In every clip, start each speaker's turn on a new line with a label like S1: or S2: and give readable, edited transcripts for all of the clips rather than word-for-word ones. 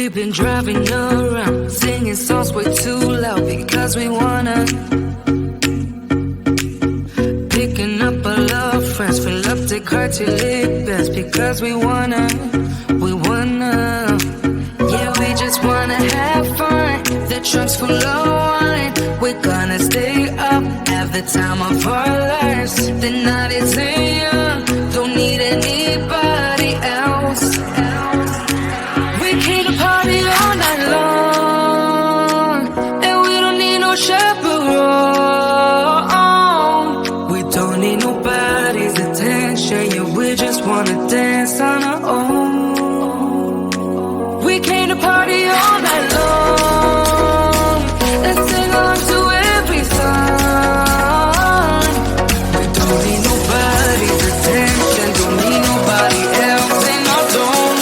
S1: We've been driving around, singing songs way too loud because we wanna. Picking up all our friends, fill up the car till it bends because we wanna. Yeah, we just wanna have fun. The trunk's full of wine. We're gonna stay up, have the time of our lives. The night is young, don't need anybody else. We came to party all night long, and we don't need no chaperone. We don't need nobody's attention, yeah, we just wanna dance on our own. We came to party all night long and sing along to every song. We don't need nobody's attention, don't need nobody else in our zone.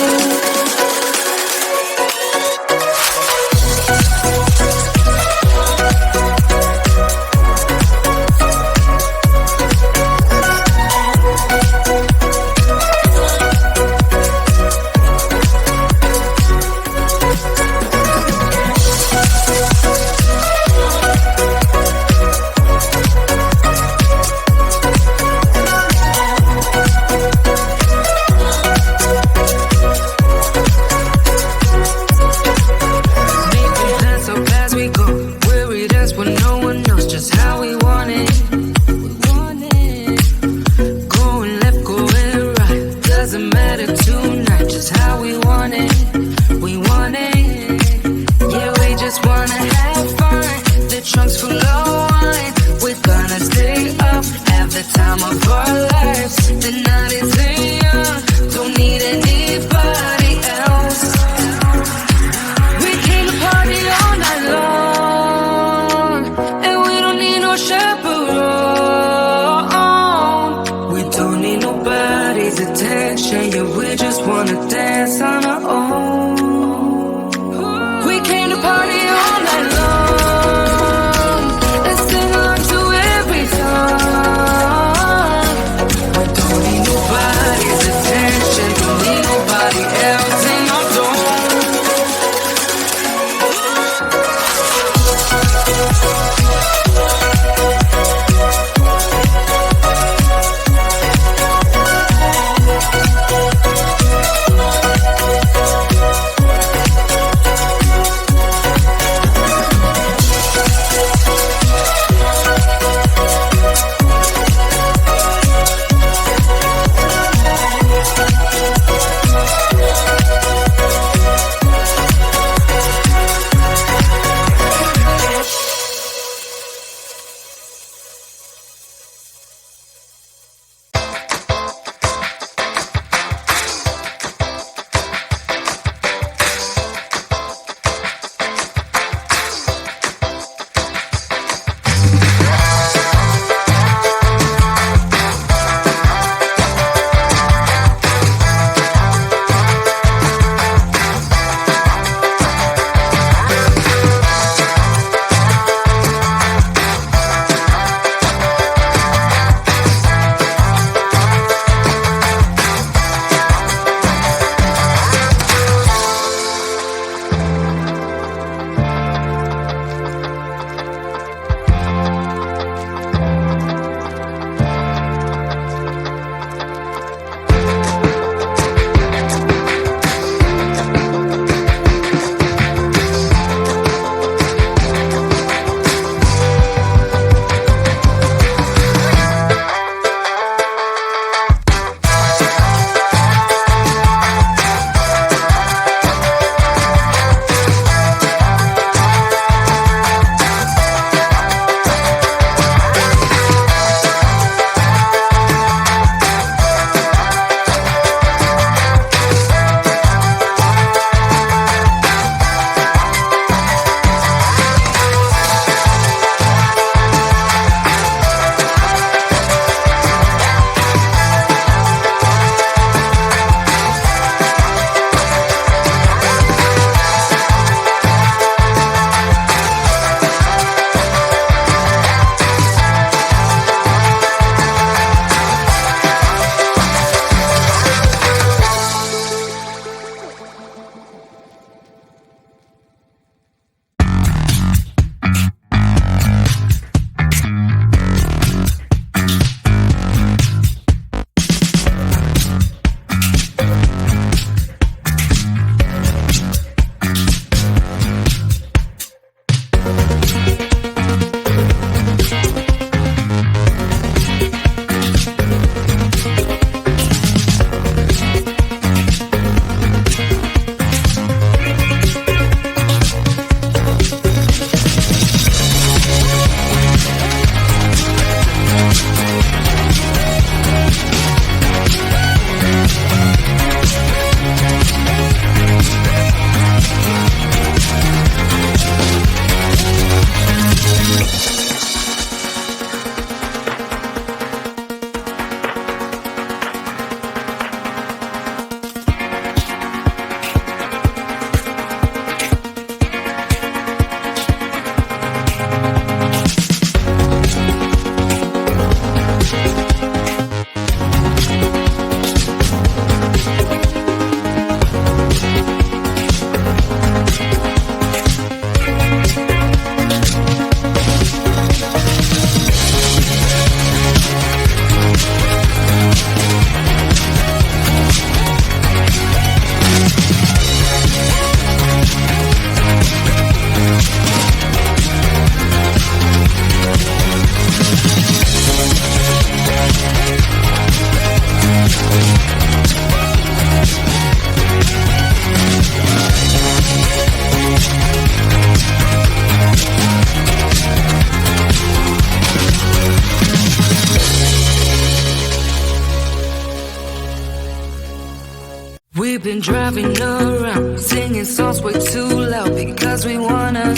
S1: We've been driving around, singing songs way too loud because we wanna.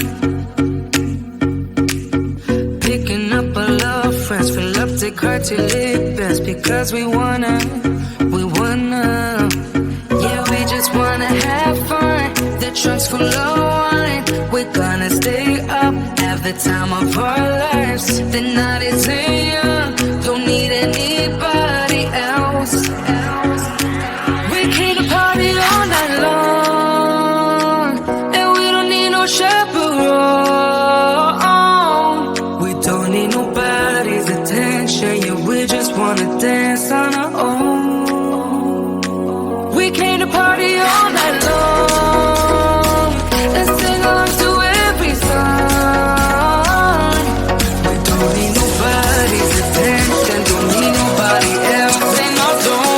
S1: Picking up all our friends, fill up the car till it bends because we wanna. Yeah, we just wanna have fun. The trunk's full of wine. We're gonna stay up, have the time of our lives. The night is young, don't need anybody else. We came to party all night long, and we don't need no chaperone. We don't need nobody's attention, yeah, we just wanna dance on our own. We came to party all night long and sing along to every song. We don't need nobody's attention, don't need nobody else, and I don't.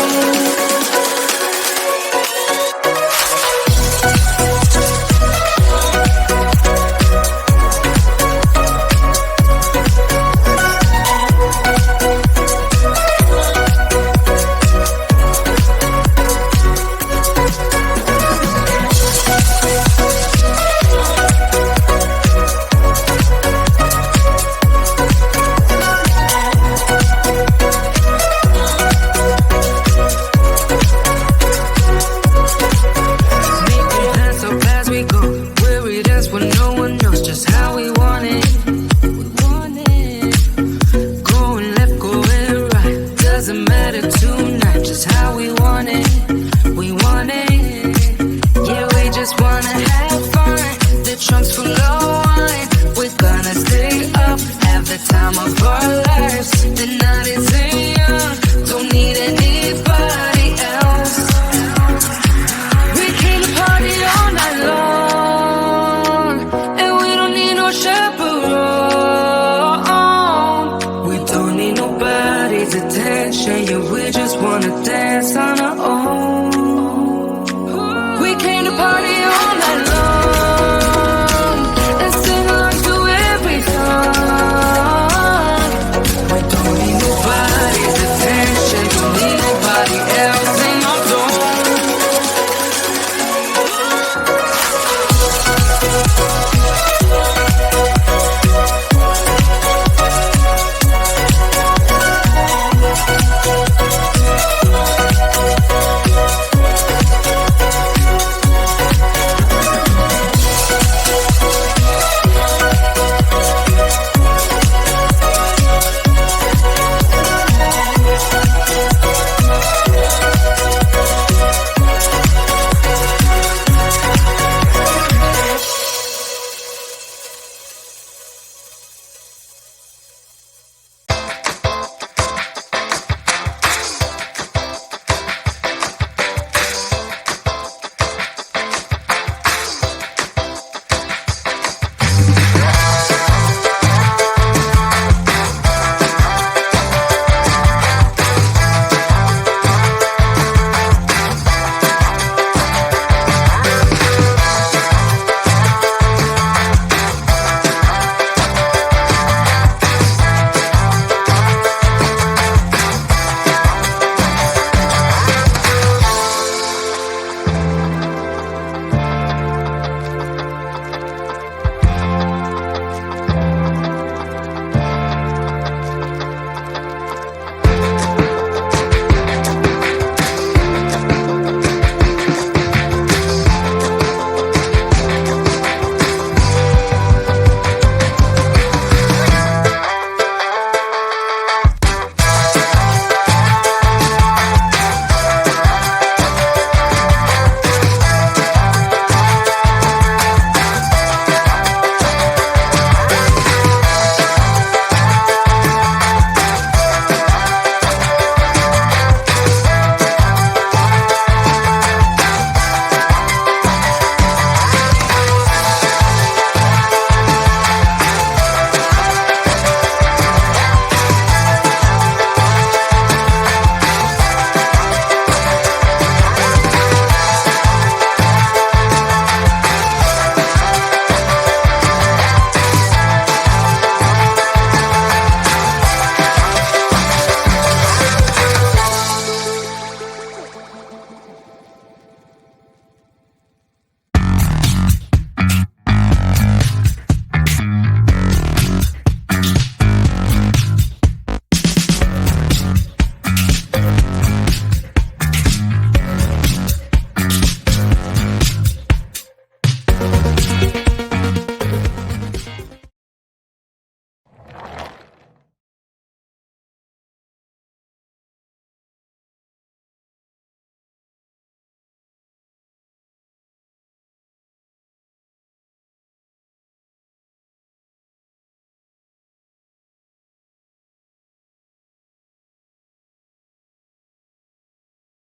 S1: Attention, yeah, we just wanna dance on our